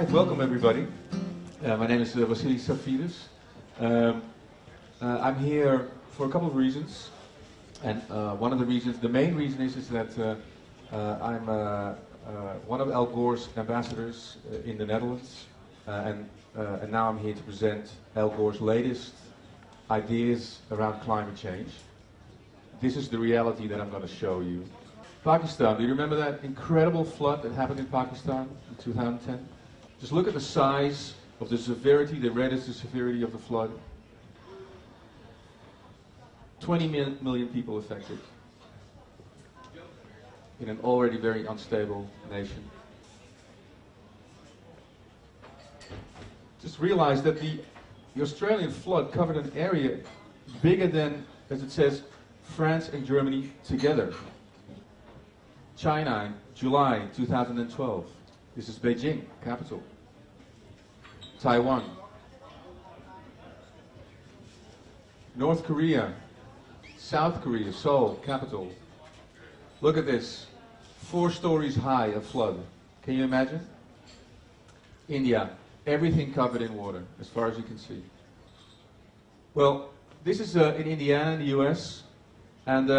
Alright, welcome everybody. My name is Vasilis Safiris. I'm here for a couple of reasons. And one of the reasons, the main reason is that I'm one of Al Gore's ambassadors in the Netherlands. And now I'm here to present Al Gore's latest ideas around climate change. This is the reality that I'm going to show you. Pakistan, do you remember that incredible flood that happened in Pakistan in 2010? Just look at the size of the severity, the red is the severity of the flood. 20 million people affected in an already very unstable nation. Just realize that the Australian flood covered an area bigger than, as it says, France and Germany together. China, July 2012. This is Beijing, capital. Taiwan. North Korea. South Korea, Seoul, capital. Look at this. 4 stories high of flood. Can you imagine? India. Everything covered in water, as far as you can see. Well, this is in Indiana, in the US. And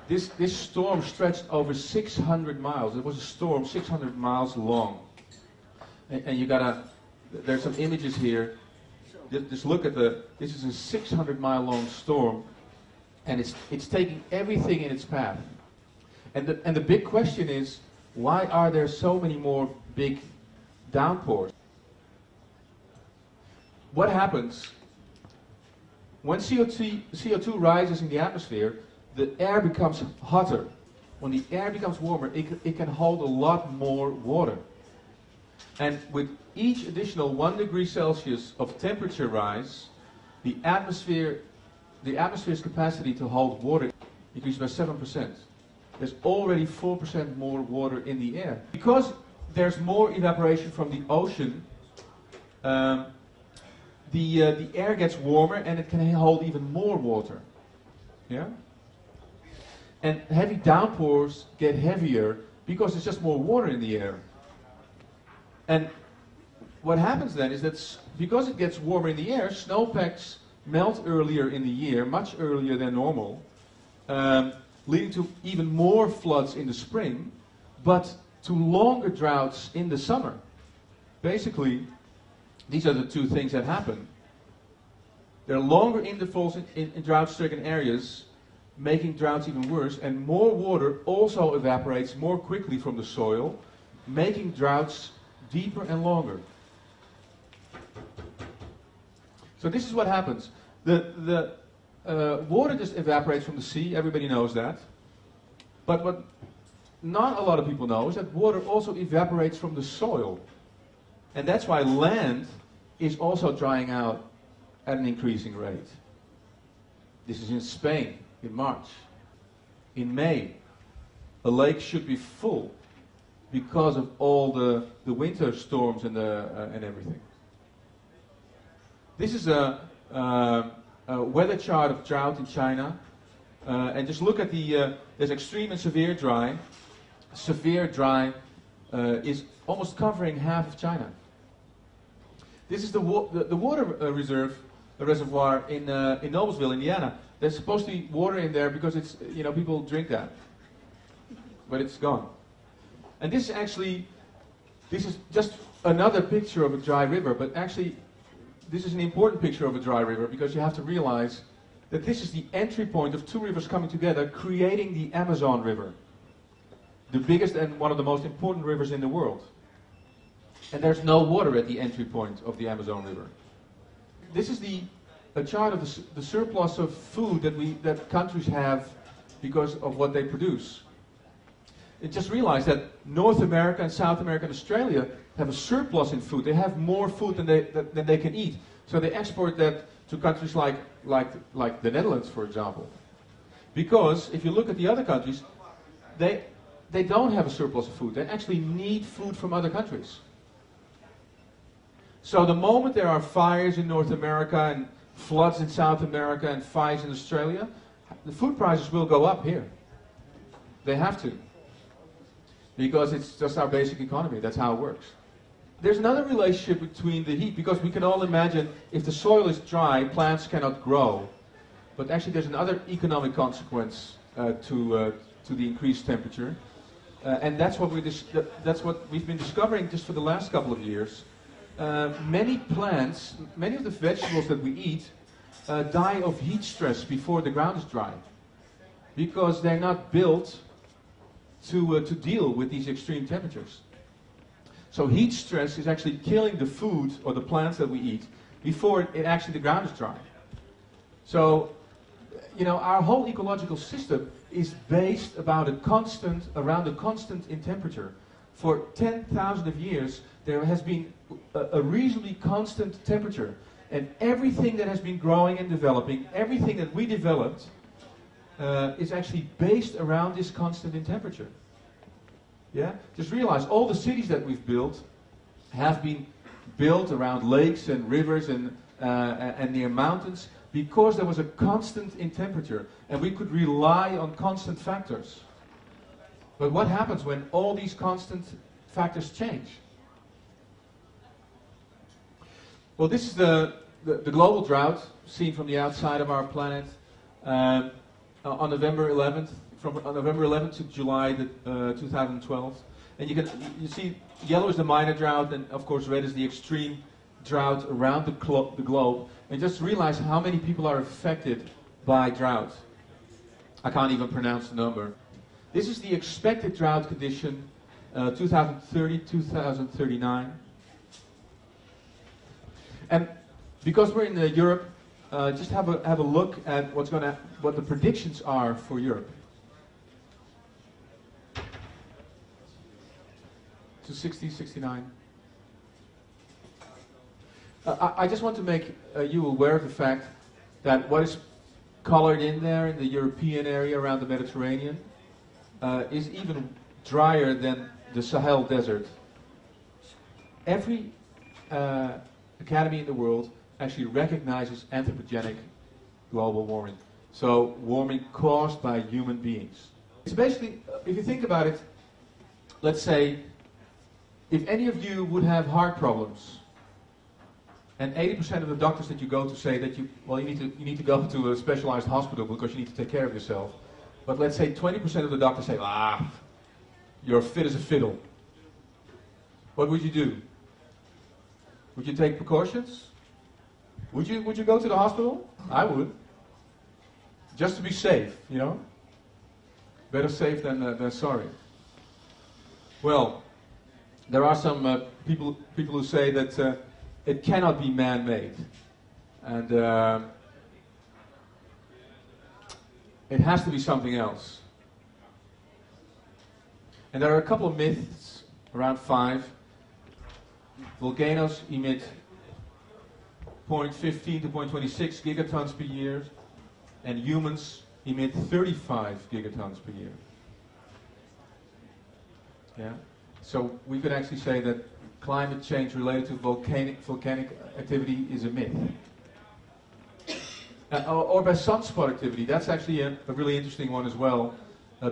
this storm stretched over 600 miles. It was a storm 600 miles long. And you gotta, there's some images here. Just look at this is a 600-mile-long storm. And it's taking everything in its path. And the big question is, why are there so many more big downpours? What happens when CO2 rises in the atmosphere? The air becomes hotter. When the air becomes warmer, it can hold a lot more water. And with each additional 1 degree Celsius of temperature rise, the atmosphere's capacity to hold water increases by 7%. There's already 4% more water in the air. Because there's more evaporation from the ocean, the air gets warmer and it can hold even more water. Yeah? And heavy downpours get heavier because there's just more water in the air. And what happens then is that because it gets warmer in the air, snowpacks melt earlier in the year, much earlier than normal, leading to even more floods in the spring, but to longer droughts in the summer. Basically, these are the 2 things that happen. There are longer intervals in drought-stricken areas, making droughts even worse, and more water also evaporates more quickly from the soil, making droughts deeper and longer. So this is what happens. The water just evaporates from the sea, everybody knows that. But what not a lot of people know is that water also evaporates from the soil. And that's why land is also drying out at an increasing rate. This is in Spain. In March. In May, a lake should be full because of all the winter storms and everything. This is a weather chart of drought in China. And just look at there's extreme and severe dry. Severe dry is almost covering half of China. This is the water reservoir in Noblesville, Indiana. There's supposed to be water in there because it's, people drink that. But it's gone. And this is just another picture of a dry river, but actually this is an important picture of a dry river because you have to realize that this is the entry point of 2 rivers coming together, creating the Amazon River. The biggest and one of the most important rivers in the world. And there's no water at the entry point of the Amazon River. This is a chart of the surplus of food that countries have because of what they produce. And just realize that North America and South America and Australia have a surplus in food. They have more food than they can eat. So they export that to countries like the Netherlands, for example. Because if you look at the other countries, they don't have a surplus of food. They actually need food from other countries. So the moment there are fires in North America and floods in South America and fires in Australia, the food prices will go up here. They have to. Because it's just our basic economy. That's how it works. there's another relationship between the heat, because we can all imagine if the soil is dry, plants cannot grow. But actually there's another economic consequence to the increased temperature. And that's what we've been discovering just for the last couple of years. Many plants, many of the vegetables that we eat, die of heat stress before the ground is dry, because they're not built to deal with these extreme temperatures. So heat stress is actually killing the food or the plants that we eat before the ground is dry. So, you know, our whole ecological system is based around a constant in temperature. For 10,000 of years, there has been a reasonably constant temperature. And everything that has been growing and developing, everything that we developed, is actually based around this constant in temperature. Yeah? Just realize all the cities that we've built have been built around lakes and rivers and near mountains because there was a constant in temperature and we could rely on constant factors. But what happens when all these constant factors change? Well, this is the global drought seen from the outside of our planet on November 11th. From November 11th to July 2012, and you see yellow is the minor drought, and of course red is the extreme drought around the globe. And just realize how many people are affected by drought. I can't even pronounce the number. This is the expected drought condition 2030-2039, and because we're in Europe, just have a look at what the predictions are for Europe. To 60, 69. I just want to make you aware of the fact that what is colored in there in the European area around the Mediterranean is even drier than the Sahel Desert. Every academy in the world actually recognizes anthropogenic global warming. So warming caused by human beings. It's basically, if you think about it, let's say, if any of you would have heart problems, and 80% of the doctors that you go to say that you need to go to a specialized hospital because you need to take care of yourself. But let's say 20% of the doctors say, you're fit as a fiddle. What would you do? Would you take precautions? Would you go to the hospital? I would. Just to be safe, you know? Better safe than sorry. Well, there are some people who say that it cannot be man-made, and it has to be something else. And there are a couple of myths, around 5. Volcanoes emit 0.15 to 0.26 gigatons per year, and humans emit 35 gigatons per year. Yeah. So we could actually say that climate change related to volcanic activity is a myth. Or by sunspot activity, that's actually a really interesting one as well,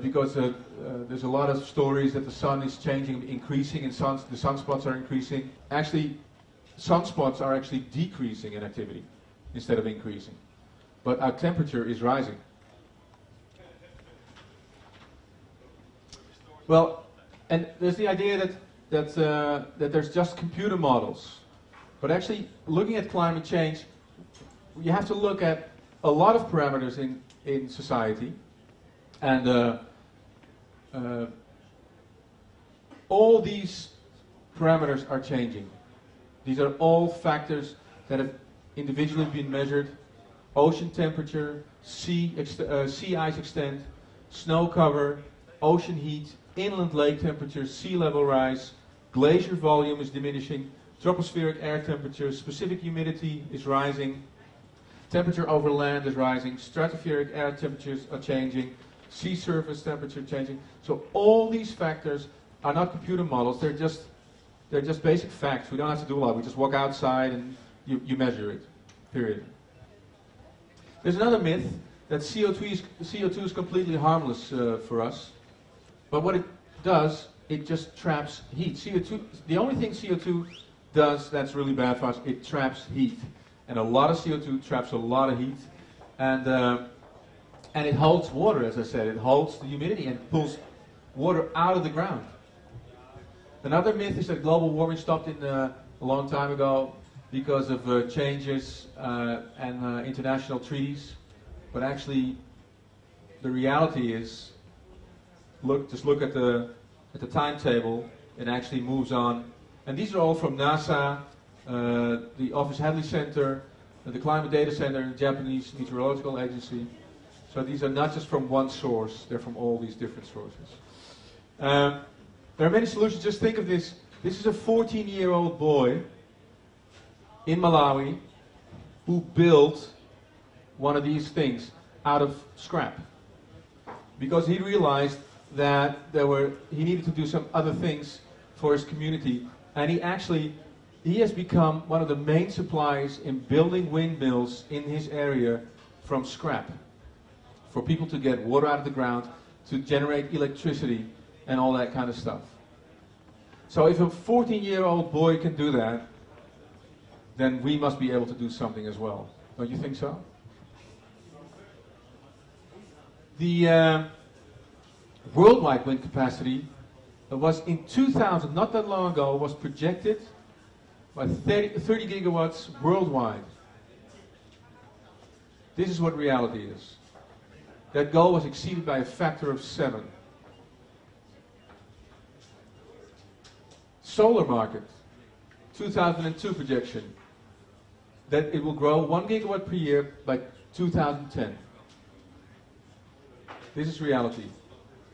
because there's a lot of stories that the sun is changing, increasing, and the sunspots are increasing. Actually, sunspots are actually decreasing in activity instead of increasing. But our temperature is rising. Well, and there's the idea that there's just computer models. But actually, looking at climate change, you have to look at a lot of parameters in society. And all these parameters are changing. These are all factors that have individually been measured. Ocean temperature, sea ice extent, snow cover, ocean heat, inland lake temperature, sea level rise, glacier volume is diminishing, tropospheric air temperature, specific humidity is rising, temperature over land is rising, stratospheric air temperatures are changing, sea surface temperature changing. So all these factors are not computer models, they're just basic facts. We don't have to do a lot, we just walk outside and you measure it, period. There's another myth that CO2 is completely harmless for us. But what it does it just traps heat. CO2, the only thing CO2 does that's really bad for us, it traps heat. And a lot of CO2 traps a lot of heat. And it holds water, as I said. It holds the humidity and pulls water out of the ground. Another myth is that global warming stopped a long time ago because of changes and international treaties. But actually, the reality is, just look at the timetable. It actually moves on. And these are all from NASA, the Office Hadley Center, the Climate Data Center, the Japanese Meteorological Agency. So these are not just from one source, they're from all these different sources. There are many solutions. Just think of this. This is a 14-year-old boy in Malawi who built one of these things out of scrap. Because he realized that he needed to do some other things for his community. And he has become one of the main suppliers in building windmills in his area from scrap. For people to get water out of the ground, to generate electricity, and all that kind of stuff. So if a 14-year-old boy can do that, then we must be able to do something as well. Don't you think so? The worldwide wind capacity was in 2000, not that long ago, was projected by 30 gigawatts worldwide. This is what reality is. That goal was exceeded by a factor of 7. Solar market, 2002 projection, that it will grow 1 gigawatt per year by 2010. This is reality.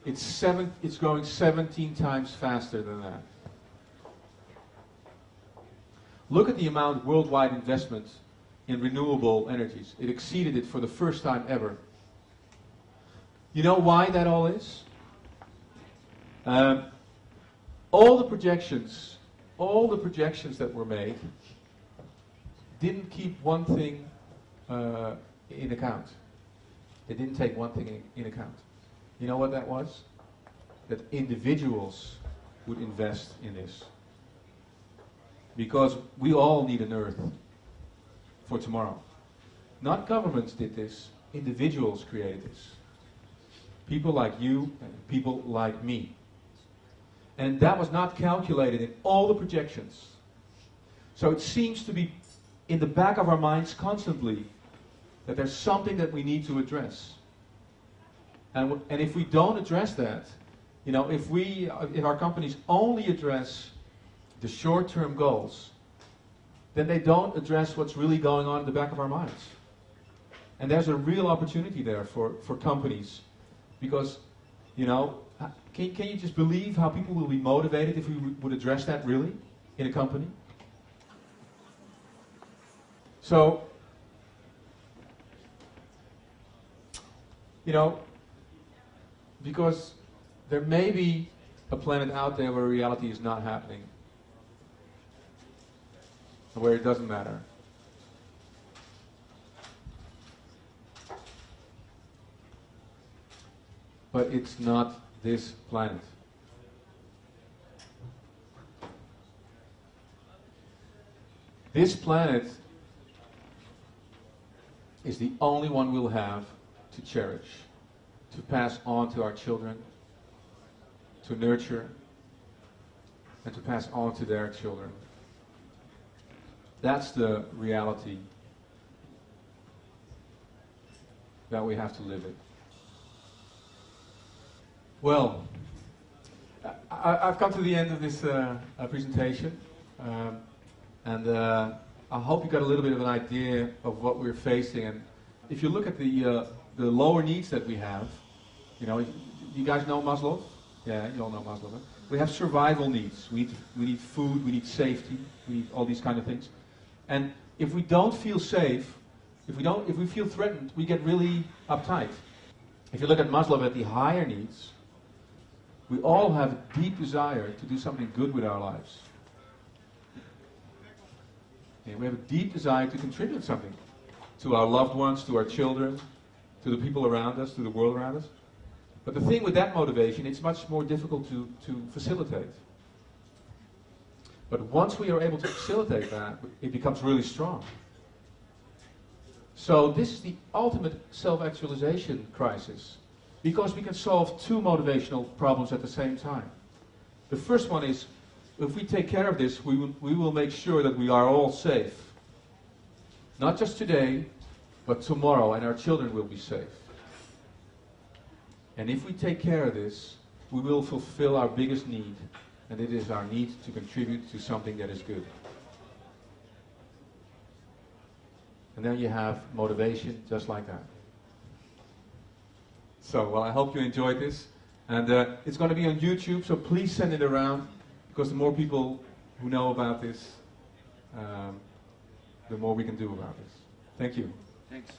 It's growing 17 times faster than that. Look at the amount of worldwide investment in renewable energies. It exceeded it for the first time ever. You know why that all is? All the projections that were made didn't keep one thing in account. They didn't take one thing in account. You know what that was? That individuals would invest in this. Because we all need an earth for tomorrow. Not governments did this, individuals created this. People like you and people like me. And that was not calculated in all the projections. So it seems to be in the back of our minds constantly that there's something that we need to address. And if we don't address that, you know, if our companies only address the short-term goals, then they don't address what's really going on in the back of our minds. And there's a real opportunity there for companies. Because, you know, can you just believe how people will be motivated if we would address that really in a company? So, you know, because there may be a planet out there where reality is not happening, where it doesn't matter. But it's not this planet. This planet is the only one we'll have to cherish, to pass on to our children, to nurture, and to pass on to their children. That's the reality that we have to live in. Well, I've come to the end of this presentation, and I hope you got a little bit of an idea of what we're facing. And if you look at the lower needs that we have, you know, you guys know Maslow? Yeah, you all know Maslow. Huh? We have survival needs. We need food, we need safety, we need all these kind of things. And if we don't feel safe, if we feel threatened, we get really uptight. If you look at Maslow at the higher needs, we all have a deep desire to do something good with our lives. And we have a deep desire to contribute something to our loved ones, to our children, to the people around us, to the world around us. But the thing with that motivation, it's much more difficult to facilitate. But once we are able to facilitate that, it becomes really strong. So this is the ultimate self-actualization crisis, because we can solve two motivational problems at the same time. The first one is, if we take care of this, we will make sure that we are all safe. Not just today, but tomorrow, and our children will be safe. And if we take care of this, we will fulfill our biggest need, and it is our need to contribute to something that is good. And then you have motivation just like that. So, well, I hope you enjoyed this. And it's going to be on YouTube, so please send it around, because the more people who know about this, the more we can do about this. Thank you. Thanks.